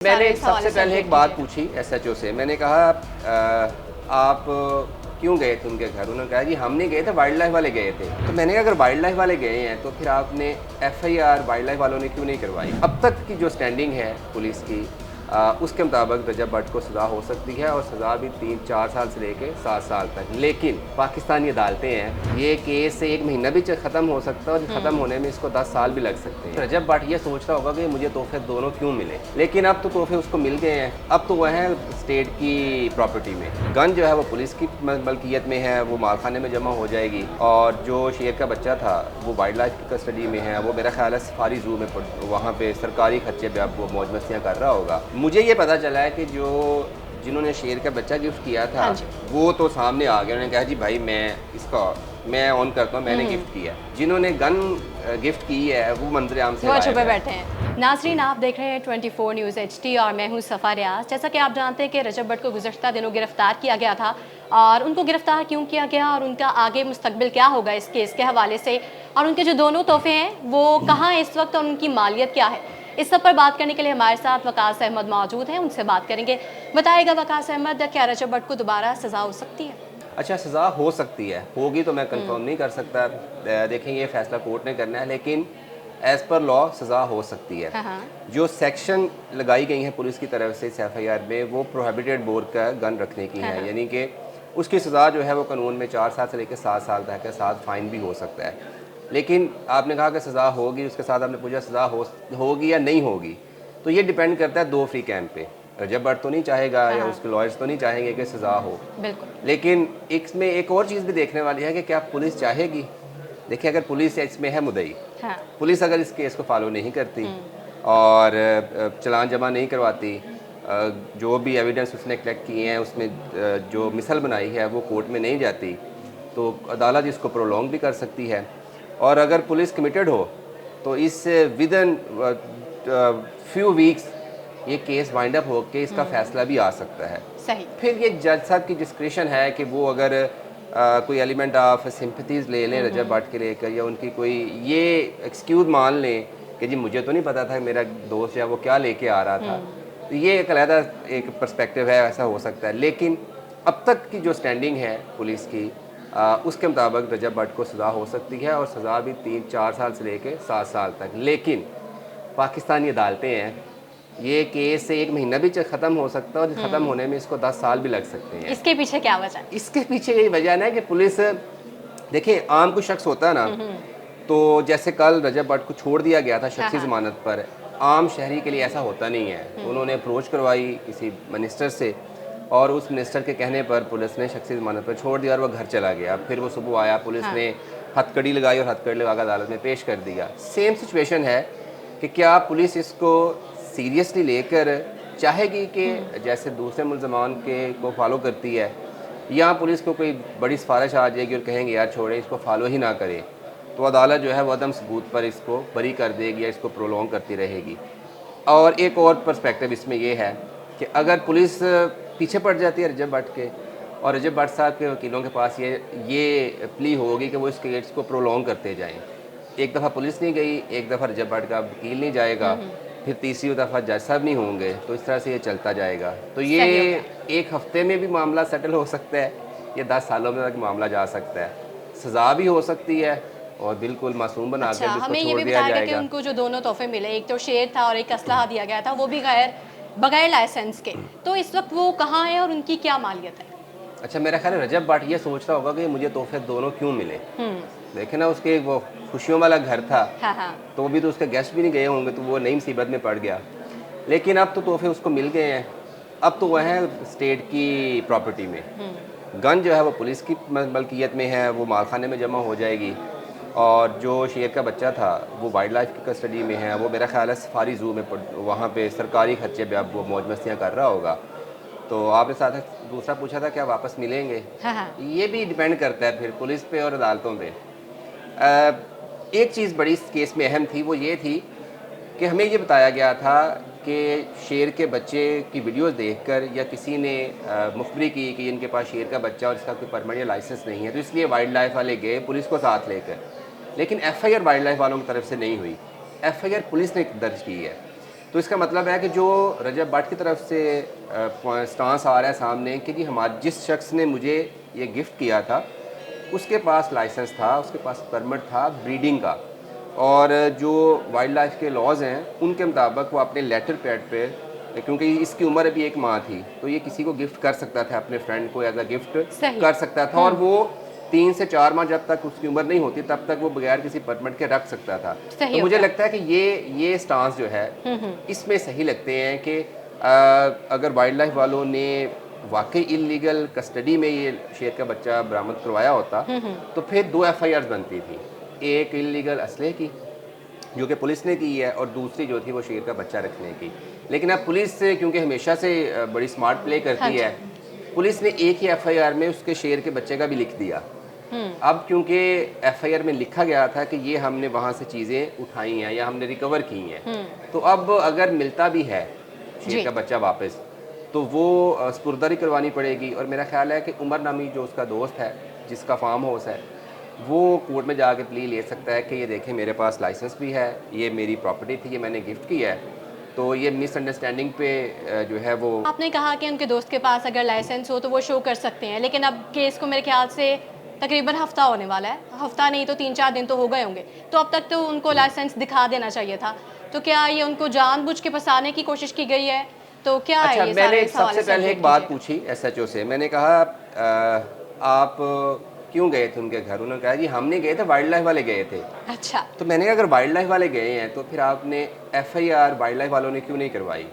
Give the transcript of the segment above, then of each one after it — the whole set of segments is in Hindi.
मैंने सबसे पहले एक बात पूछी एसएचओ से। मैंने कहा आप क्यों गए थे उनके घर? उन्होंने कहा जी हम नहीं गए थे, वाइल्ड लाइफ वाले गए थे। तो मैंने कहा अगर वाइल्ड लाइफ वाले गए हैं तो फिर आपने एफआईआर वाइल्ड लाइफ वालों ने क्यों नहीं करवाई? अब तक की जो स्टैंडिंग है पुलिस की उसके मुताबिक रजब भट्ट को सज़ा हो सकती है और सज़ा भी 3-4 साल से लेकर 7 साल तक। लेकिन पाकिस्तानी अदालतें हैं, ये केस 1 महीना भी ख़त्म हो सकता है और ख़त्म होने में इसको 10 साल भी लग सकते हैं। रजब भट्ट ये सोच रहा होगा कि मुझे तोहफे दोनों क्यों मिले, लेकिन अब तो तोहफे उसको मिल गए हैं। अब तो वह है स्टेट की प्रॉपर्टी में। गन जो है वो पुलिस की मलकियत में है, वो मालखाने में जमा हो जाएगी। और जो शेर का बच्चा था वो वाइल्ड लाइफ की कस्टडी में है, वो मेरा ख्याल है सफारी जू में वहाँ पे सरकारी खर्चे पे अब वो मौज मस्तियाँ कर रहा होगा। मुझे ये पता चला है कि जिन्होंने शेर का बच्चा गिफ्ट किया था वो तो सामने आ गया। उन्होंने कहा जी भाई मैं ऑन करता हूँ, मैंने गिफ्ट किया। जिन्होंने गन गिफ्ट की है वो मंजर आम से वो छुपे बैठे हैं। नाजरीन, आप देख रहे हैं 24 न्यूज़ HD और मैं हूँ सफ़ा रियाज। जैसा कि आप जानते हैं कि रजब भट्ट को गुज़श्ता दिनों गिरफ्तार किया गया था और उनको गिरफ्तार क्यों किया गया और उनका आगे मुस्तकबिल क्या होगा इस केस के हवाले से, और उनके जो दोनों तोहफे हैं वो कहाँ हैं इस वक्त और उनकी मालियत क्या है, इस सब पर बात करने के लिए हमारे साथ वकास अहमद मौजूद हैं। उनसे बात करेंगे। बताइएगा वकास अहमद, क्या रजब भट्ट को दोबारा सज़ा हो सकती है? अच्छा, सज़ा हो सकती है, होगी तो मैं कंफर्म नहीं कर सकता। देखें ये फैसला कोर्ट ने करना है, लेकिन एज़ पर लॉ सज़ा हो सकती है। जो सेक्शन लगाई गई हैं पुलिस की तरफ से इस एफआईआर में वो प्रोहिबिटेड बोर का गन रखने की है, यानी कि उसकी सज़ा जो है वो कानून में 4 साल से लेकर 7 साल तक है, 7 फाइन भी हो सकता है। लेकिन आपने कहा कि सज़ा होगी, उसके साथ आपने पूछा सज़ा होगी या नहीं होगी, तो ये डिपेंड करता है 2 फ्री कैंप पे। रजब भट्ट तो नहीं चाहेगा या उसके लॉयर्स तो नहीं चाहेंगे कि सज़ा हो, लेकिन इसमें एक और चीज़ भी देखने वाली है कि क्या पुलिस चाहेगी। देखिए, अगर पुलिस इसमें है मुद्दई, पुलिस अगर इस केस को फॉलो नहीं करती और चालान जमा नहीं करवाती, जो भी एविडेंस उसने कलेक्ट किए हैं उसमें जो मिसल बनाई है वो कोर्ट में नहीं जाती, तो अदालत इसको प्रोलॉन्ग भी कर सकती है। और अगर पुलिस कमिटेड हो तो इस विदन फ्यू वीक्स ये केस वाइंड अप हो के इसका फैसला भी आ सकता है। सही। फिर ये जज साहब की डिस्क्रिशन है कि वो अगर कोई एलिमेंट ऑफ सिंपैथीज ले लें रजब भट्ट के लेकर, या उनकी कोई ये एक्सक्यूज़ मान लें कि जी मुझे तो नहीं पता था मेरा दोस्त या वो क्या लेके आ रहा था, तो ये एक अलग एक पर्सपेक्टिव है, ऐसा हो सकता है। लेकिन अब तक की जो स्टैंडिंग है पुलिस की उसके मुताबिक रजब भट्ट को सज़ा हो सकती है और सज़ा भी 3-4 साल से लेकर 7 साल तक। लेकिन पाकिस्तानी अदालतें हैं, ये केस 1 महीना भी ख़त्म हो सकता है और ख़त्म होने में इसको 10 साल भी लग सकते हैं। इसके पीछे क्या वजह? इसके पीछे यही वजह है कि पुलिस, देखिए आम कोई शख्स होता है ना, तो जैसे कल रजब भट्ट को छोड़ दिया गया था शख्सी ज़मानत पर, आम शहरी के लिए ऐसा होता नहीं है। उन्होंने अप्रोच करवाई किसी मिनिस्टर से और उस मिनिस्टर के कहने पर पुलिस ने शख्सी ज़मानत पर छोड़ दिया और वह घर चला गया। फिर वो सुबह आया, पुलिस ने हथकड़ी लगाई और हथकड़ी लगाकर अदालत में पेश कर दिया। सेम सिचुएशन है कि क्या पुलिस इसको सीरियसली लेकर चाहेगी कि जैसे दूसरे मुल्ज़मान के को फॉलो करती है, या पुलिस को कोई बड़ी सिफारिश आ जाएगी और कहेंगे यार छोड़े इसको फॉलो ही ना करें, तो अदालत जो है वो अदम सबूत पर इसको बरी कर देगी या इसको प्रोलॉन्ग करती रहेगी। और एक और पर्सपेक्टिव इसमें यह है कि अगर पुलिस पीछे पड़ जाती है रजब भट्ट के और रजब भट्ट साहब के वकीलों के पास ये प्ली होगी कि वो इस केस को प्रोलॉन्ग करते जाएं। एक दफ़ा पुलिस नहीं गई, एक दफ़ा रजब भट्ट का वकील नहीं जाएगा, फिर तीसरी दफ़ा जज साहब नहीं होंगे, तो इस तरह से ये चलता जाएगा। तो ये 1 हफ्ते में भी मामला सेटल हो सकता है, ये 10 सालों में तक मामला जा सकता है। सज़ा भी हो सकती है और बिल्कुल मासूम बना कर हमें ये भी बताया कि उनको जो दोनों तोहफे मिले, एक तो शेर था और एक असलहा दिया गया था, वो भी बगैर लाइसेंस के, तो इस वक्त वो कहाँ है और उनकी क्या मालियत है? अच्छा, मेरा ख्याल है रजब भट्ट ये सोच रहा होगा कि मुझे तोहफे दोनों क्यों मिले। देखे ना, उसके वो खुशियों वाला घर था, तो भी तो उसके गेस्ट भी नहीं गए होंगे, तो वो नई मुसीबत में पड़ गया। लेकिन अब तो तोहफे उसको मिल गए हैं, अब तो वह है स्टेट की प्रॉपर्टी में। गन जो है वो पुलिस की मलकियत में है, वो मालखाने में जमा हो जाएगी। और जो शेर का बच्चा था वो वाइल्ड लाइफ की कस्टडी में है, वो मेरा ख्याल है सफारी जू में वहाँ पे सरकारी खर्चे पे अब वो मौज मस्तियाँ कर रहा होगा। तो आपने साथ दूसरा पूछा था क्या वापस मिलेंगे? ये भी डिपेंड करता है फिर पुलिस पे और अदालतों पे। एक चीज़ बड़ी इस केस में अहम थी, वो ये थी कि हमें ये बताया गया था कि शेर के बच्चे की वीडियोस देखकर या किसी ने मुखबरी की कि इनके पास शेर का बच्चा और इसका कोई परमानेंट लाइसेंस नहीं है, तो इसलिए वाइल्ड लाइफ वाले गए पुलिस को साथ लेकर। लेकिन एफआईआर वाइल्ड लाइफ वालों की तरफ से नहीं हुई, एफआईआर पुलिस ने दर्ज की है। तो इसका मतलब है कि जो रजब भट्ट की तरफ से स्टांस आ रहा है सामने कि जी हमारे जिस शख्स ने मुझे ये गिफ्ट किया था उसके पास लाइसेंस था, उसके पास परमिट था ब्रीडिंग का, और जो वाइल्ड लाइफ के लॉज हैं उनके मुताबिक वो अपने लेटर पैड पे, क्योंकि इसकी उम्र अभी 1 माह थी, तो ये किसी को गिफ्ट कर सकता था, अपने फ्रेंड को एज अ गिफ्ट सही। कर सकता था, और वो 3 से 4 माह जब तक उसकी उम्र नहीं होती तब तक वो बगैर किसी परमिट के रख सकता था। सही तो हो मुझे गया। लगता है कि ये स्टांस जो है इसमें सही लगते हैं कि अगर वाइल्ड लाइफ वालों ने वाकई इलीगल कस्टडी में ये शेर का बच्चा बरामद करवाया होता तो फिर 2 FIRs बनती थी, एक इलीगल असले की जो कि पुलिस ने की है और दूसरी जो थी वो शेर का बच्चा रखने की। लेकिन अब पुलिस क्योंकि हमेशा से बड़ी स्मार्ट प्ले हाँ करती जी। है, पुलिस ने एक ही FIR में उसके शेर के बच्चे का भी लिख दिया। अब क्योंकि FIR में लिखा गया था कि ये हमने वहाँ से चीज़ें उठाई हैं या हमने रिकवर की हैं, तो अब अगर मिलता भी है जी। शेर का बच्चा वापस तो वो सपुर्दगी करवानी पड़ेगी, और मेरा ख्याल है कि उमर नामी जो उसका दोस्त है जिसका फार्म हाउस है वो कोर्ट में जाके प्ली ले सकता है कि ये देखें मेरे पास लाइसेंस भी है, ये मेरी प्रॉपर्टी थी, ये मैंने गिफ्ट किया है, तो ये मिसअंडरस्टैंडिंग पे जो है वो। आपने कहा कि उनके दोस्त के पास अगर लाइसेंस हो तो वो शो कर सकते हैं, लेकिन अब केस को मेरे ख्याल से तकरीबन हफ्ता होने वाला है, हफ्ता नहीं तो 3-4 दिन तो हो गए होंगे, तो अब तक तो उनको लाइसेंस दिखा देना चाहिए था। तो क्या ये उनको जानबूझ के फंसाने की कोशिश की गई है? तो क्या अच्छा, है ये मैंने सारे इस हवाले सबसे से पहले अपडेट एक बात कीजिएगा। पूछी SHO से, मैंने कहा आप क्यों गए थे उनके घर? उन्होंने कहा जी हम नहीं गए थे, वाइल्ड लाइफ वाले गए थे। अच्छा। तो मैंने कहा अगर वाइल्ड लाइफ वाले गए हैं तो फिर आपने FIR वाइल्ड लाइफ वालों ने क्यों नहीं करवाई?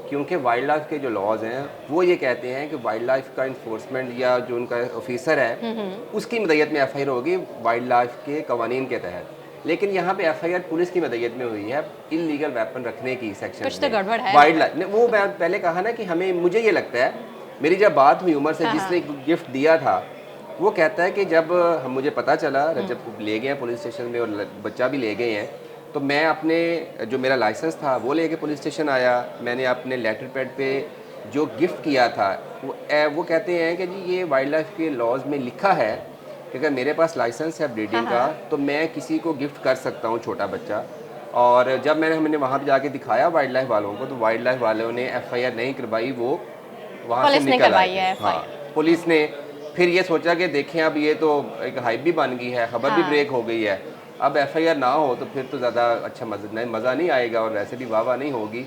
क्योंकि वाइल्ड लाइफ के जो लॉज हैं वो ये कहते हैं कि वाइल्ड लाइफ का इन्फोर्समेंट या जो उनका ऑफिसर है उसकी मदयत में FIR होगी वाइल्ड लाइफ के कवानीन के तहत, लेकिन यहाँ पे FIR पुलिस की मदयत में हुई है इलीगल वेपन रखने की सेक्शन कुछ तो गड़बड़ है। वाइल्ड लाइफ ने वो मैं पहले कहा ना कि हमें, मुझे ये लगता है, मेरी जब बात हुई उमर से जिसने गिफ्ट दिया था, वो कहता है कि जब हम मुझे पता चला जब ले गए हैं पुलिस स्टेशन में और बच्चा भी ले गए हैं, तो मैं अपने जो मेरा लाइसेंस था वो लेके पुलिस स्टेशन आया, मैंने अपने लेटर पैड पे जो गिफ्ट किया था वो कहते हैं कि जी ये वाइल्ड लाइफ के लॉज में लिखा है कि अगर मेरे पास लाइसेंस है ब्रीडिंग का तो मैं किसी को गिफ्ट कर सकता हूँ छोटा बच्चा। और जब हमने वहाँ पे जाके दिखाया वाइल्ड लाइफ वालों को तो वाइल्ड लाइफ वालों ने FIR नहीं करवाई, वो वहाँ से पुलिस ने निकल करवाई आए। है हाँ, पुलिस ने फिर ये सोचा कि देखें अब ये तो एक हाइप भी बन गई है, खबर भी ब्रेक हो गई है, अब FIR ना हो तो फिर तो ज़्यादा अच्छा मज़ा नहीं आएगा और वैसे भी वाह नहीं होगी।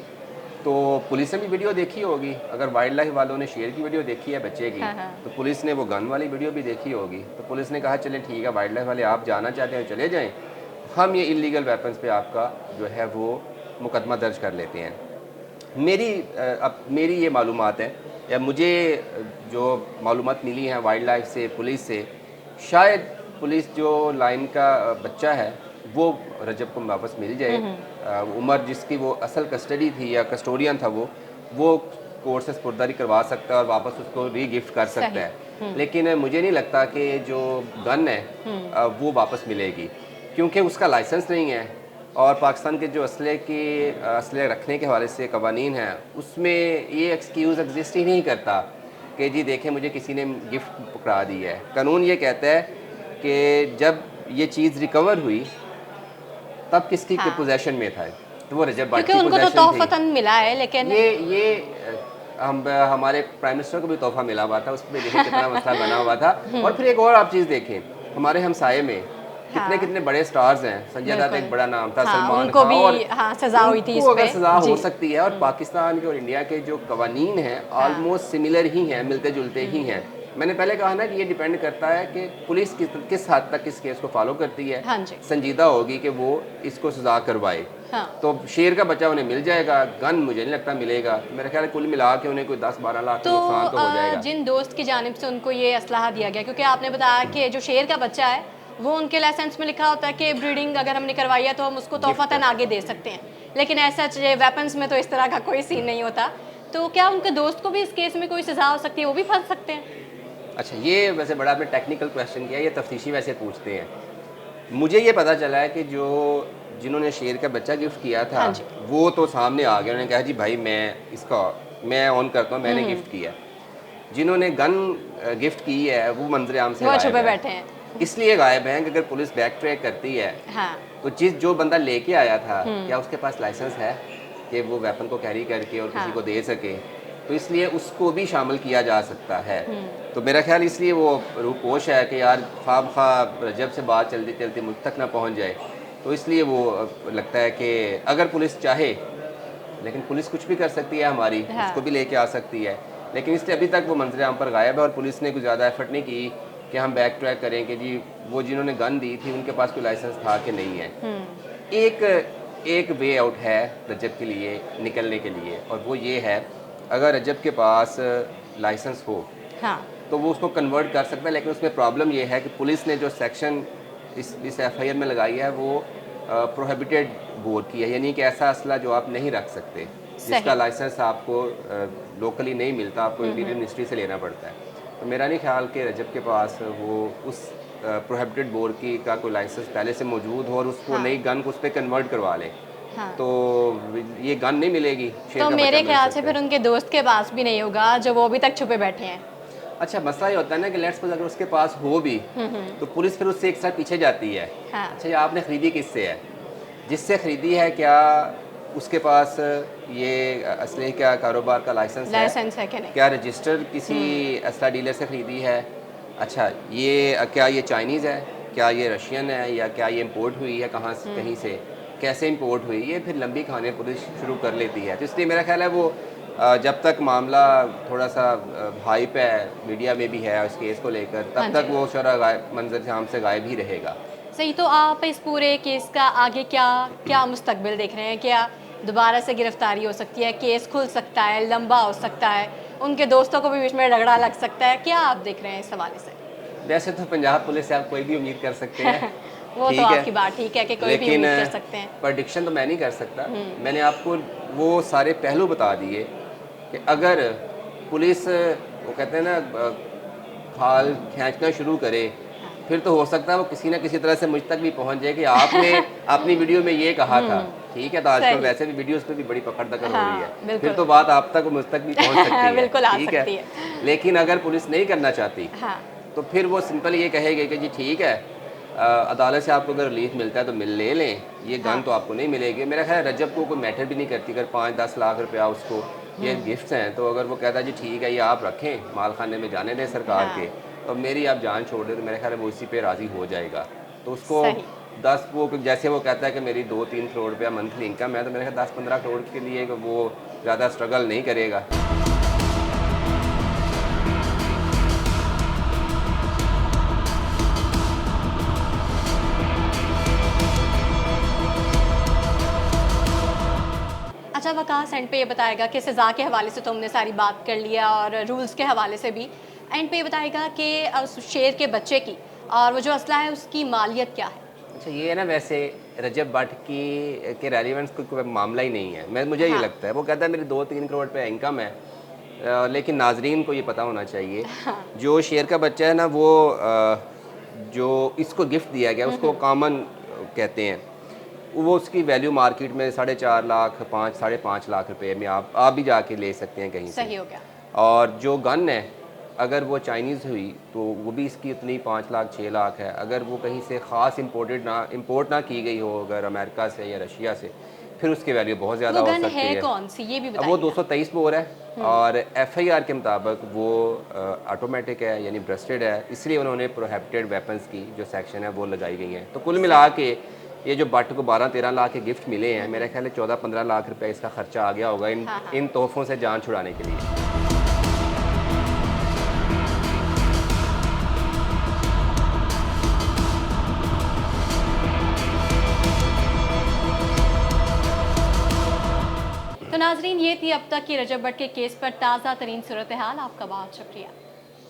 तो पुलिस ने भी वीडियो देखी होगी, अगर वाइल्ड लाइफ वालों ने शेर की वीडियो देखी है बच्चे की, तो पुलिस ने वो गन वाली वीडियो भी देखी होगी। तो पुलिस ने कहा चले ठीक है, वाइल्ड लाइफ वाले आप जाना चाहते हैं चले जाएं, हम ये इलीगल वेपन्स पे आपका जो है वो मुकदमा दर्ज कर लेते हैं। मेरी ये मालूमात है या मुझे जो मालूमात मिली हैं वाइल्ड लाइफ से, पुलिस से, शायद पुलिस जो लाइन का बच्चा है वो रजब को वापस मिल जाए। उमर जिसकी वो असल कस्टडी थी या कस्टोडियन था वो कोर्ट से सपुर्दगी करवा सकता है और वापस उसको री गिफ्ट कर सकता है। लेकिन मुझे नहीं लगता कि जो गन है वो वापस मिलेगी, क्योंकि उसका लाइसेंस नहीं है और पाकिस्तान के जो असले रखने के हवाले से कवानीन हैं उसमें ये एक्सक्यूज़ एग्जिस्ट ही नहीं करता कि जी देखें मुझे किसी ने गिफ्ट पकड़ा दी है। कानून ये कहता है कि जब ये चीज़ रिकवर हुई तब किसकी पोजेशन में था, तो वो रजब भट्ट की क्योंकि उनको तो पोजेशन तोहफतन मिला है, लेकिन हमारे प्राइम मिनिस्टर को भी तोहफा मिला हुआ था, उसमें देखिए कितना मसला बना हुआ था। और फिर एक और आप चीज़ देखें, हमारे हमसाये में कितने बड़े स्टार्स हैं, संजय दत्त एक बड़ा नाम था, सलमान उनको खान, और भी सजा हुई थी, अगर सजा हो सकती है। और पाकिस्तान के और इंडिया के जो कवानीन हैं ऑलमोस्ट सिमिलर ही हैं, मिलते जुलते ही हैं। मैंने पहले कहा ना कि ये डिपेंड करता है कि पुलिस किस हद तक इस केस को फॉलो करती है, संजीदा होगी कि वो इसको सजा करवाए। तो शेर का बच्चा उन्हें मिल जाएगा, गन मुझे नहीं लगता मिलेगा। मेरा ख्याल है कुल मिला के उन्हें कोई 10-12 लाख का नुकसान तो हो जाएगा। जिन दोस्त की जानिब से उनको ये असलाह दिया गया, क्योंकि आपने बताया कि जो शेर का बच्चा है वो उनके लाइसेंस में लिखा होता है कि ब्रीडिंग अगर हमने करवाई है तो हम उसको तोहफतन आगे दे सकते हैं, लेकिन ऐसा वेपन्स में तो इस तरह का कोई सीन नहीं होता। तो क्या उनके दोस्त को भी इस केस में कोई सजा हो सकती है, वो भी फंस सकते हैं? अच्छा, ये वैसे बड़ा आपने टेक्निकल क्वेश्चन किया, ये तफ्तीशी वैसे पूछते हैं। मुझे ये पता चला है कि जिन्होंने शेर का बच्चा गिफ्ट किया था वो तो सामने आ गया, उन्होंने कहा जी भाई मैं ऑन करता हूँ, मैंने गिफ्ट किया। जिन्होंने गन गिफ्ट की है वो मंजर आम से छुपे बैठे हैं, इसलिए गायब हैं कि अगर पुलिस बैक ट्रैक करती है तो जो बंदा लेके आया था क्या उसके पास लाइसेंस है? कि वो वेपन को कैरी करके और हाँ। किसी को दे सके, तो इसलिए उसको भी शामिल किया जा सकता है। तो मेरा ख्याल इसलिए वो रूपोश है कि यार ख्वाब खा रजब से बात चलती चलती मुझ तक ना पहुंच जाए, तो इसलिए वो लगता है कि अगर पुलिस चाहे, लेकिन पुलिस कुछ भी कर सकती है हमारी, हाँ। उसको भी लेके आ सकती है, लेकिन इसलिए अभी तक वो मंजर आम पर गायब है और पुलिस ने कुछ ज़्यादा एफर्ट नहीं की कि हम बैक ट्रैक करें कि जी वो जिन्होंने गन दी थी उनके पास कोई लाइसेंस था कि नहीं है। एक एक वे आउट है रजब के लिए निकलने के लिए, और वो ये है, अगर रजब के पास लाइसेंस हो हाँ। तो वो उसको कन्वर्ट कर सकता है, लेकिन उसमें प्रॉब्लम ये है कि पुलिस ने जो सेक्शन इस एफआईआर में लगाई है वो प्रोहिबिटेड बोर की है, यानी कि ऐसा असला जो आप नहीं रख सकते, जिसका लाइसेंस आपको लोकली नहीं मिलता, आपको इंटीरियर मिनिस्ट्री से लेना पड़ता है। तो मेरा नहीं ख्याल कि रजब के पास वो उस प्रोहिबिटेड बोर की का कोई लाइसेंस पहले से मौजूद हो और उसको नई गन को उस पर कन्वर्ट करवा ले, हाँ। तो ये गन नहीं मिलेगी। शेर तो का मेरे बच्चा मिल ख्याल से सकता फिर है। उनके दोस्त के पास भी नहीं होगा जो वो अभी तक छुपे बैठे हैं। अच्छा, मसला ये होता है ना कि लेट्स सपोज अगर उसके पास हो भी तो पुलिस फिर उससे एक साथ पीछे जाती है। हाँ। अच्छा, ये आपने खरीदी किससे है, जिससे खरीदी है, क्या उसके पास ये असले का कारोबार का लाइसेंस है कि नहीं? क्या रजिस्टर किसी असला डीलर से खरीदी है? अच्छा, ये क्या ये चाइनीज़ है, क्या ये रशियन है, या क्या ये इंपोर्ट हुई है कहाँ से, कहीं से, कैसे इंपोर्ट हुई, ये फिर लंबी कहानी पुलिस शुरू कर लेती है। तो इसलिए मेरा ख्याल है वो जब तक मामला थोड़ा सा हाइप है, मीडिया में भी है उस केस को लेकर, तब तक वो शरा मंजर से आम से गायब ही रहेगा। सही। तो आप इस पूरे केस का आगे क्या क्या मुस्तकबिल देख रहे हैं? क्या दोबारा से गिरफ्तारी हो सकती है, केस खुल सकता है, लंबा हो सकता है, उनके दोस्तों को भी बीच में रगड़ा लग सकता है, क्या आप देख रहे हैं इस हवाले से? वैसे तो पंजाब पुलिस से आप कोई भी उम्मीद कर सकते हैं वो ठीक तो है, आपकी बात ठीक है कि कोई भी लेकिन उम्मीद कर सकते हैं। प्रेडिक्शन तो मैं नहीं कर सकता। मैंने आपको वो सारे पहलू बता दिए कि अगर पुलिस वो कहते हैं ना खाल खींचना शुरू करे, फिर तो हो सकता है वो किसी ना किसी तरह से मुझ तक भी पहुंच जाए कि आपने अपनी वीडियो में ये कहा था। ठीक है, तो आजकल वैसे भी वीडियोस पे भी बड़ी पकड़ दकड़ हो रही है, फिर तो बात आप तक मुझ तक भी पहुंच सकती है। बिल्कुल आ ठीक सकती है, लेकिन अगर पुलिस नहीं करना चाहती तो फिर वो सिंपल ये कहेगी कि जी ठीक है, अदालत से आपको अगर रिलीफ मिलता है तो ले लें, ये गन तो आपको नहीं मिलेगी। मेरा ख्याल है रजब को कोई मैटर भी नहीं करती, अगर 5-10 लाख रुपया उसको ये गिफ्ट्स हैं, तो अगर वो कहता है जी ठीक है ये आप रखें, माल खाने में जाने दें सरकार के, तो मेरी आप जान छोड़ दें, तो मेरे ख्याल है वो इसी पे राज़ी हो जाएगा। तो उसको 10 वो जैसे वो कहता है कि मेरी 2-3 करोड़ रुपया मंथली इनकम है, तो मेरे ख्याल 10-15 करोड़ के लिए वो ज़्यादा स्ट्रगल नहीं करेगा। अच्छा, वकास एंड पे ये बताएगा कि सज़ा के हवाले से तो हमने सारी बात कर लिया और रूल्स के हवाले से भी, एंड पे ये बताएगा कि उस शेर के बच्चे की और वो जो असला है उसकी मालियत क्या है? अच्छा, ये है ना, वैसे रजब भट्ट की के रेलिवेंस कोई मामला ही नहीं है, मुझे ये लगता है। वो कहता है मेरी 2-3 करोड़ पे इनकम है, लेकिन नाजरीन को ये पता होना चाहिए जो शेर का बच्चा है ना, वो जो इसको गिफ्ट दिया गया उसको कॉमन कहते हैं, वो उसकी वैल्यू मार्केट में 4.5 लाख 5-5.5 लाख रुपए में आप भी जाके ले सकते हैं कहीं से। सही हो गया। और जो गन है अगर वो चाइनीज़ हुई तो वो भी इसकी उतनी 5 लाख 6 लाख है। अगर वो कहीं से ख़ास इंपोर्ट ना की गई हो, अगर अमेरिका से या रशिया से, फिर उसकी वैल्यू बहुत ज़्यादा हो सकती है। कौन सी ये भी अब वो 223 बोर है और एफआईआर के मुताबिक वो ऑटोमेटिक है, यानी ब्रस्टेड है, इसलिए उन्होंने प्रोहिबिटेड वेपन्स की जो सेक्शन है वो लगाई गई हैं। तो कुल मिला के ये जो भट्ट को 12-13 लाख के गिफ्ट मिले हैं, मेरे ख्याल है 14-15 लाख रुपए इसका खर्चा आ गया होगा इन तोहफों से जान छुड़ाने के लिए। तो नाजरीन, ये थी अब तक की रजब भट्ट के केस पर ताज़ा तरीन सूरत हाल। आपका बहुत शुक्रिया।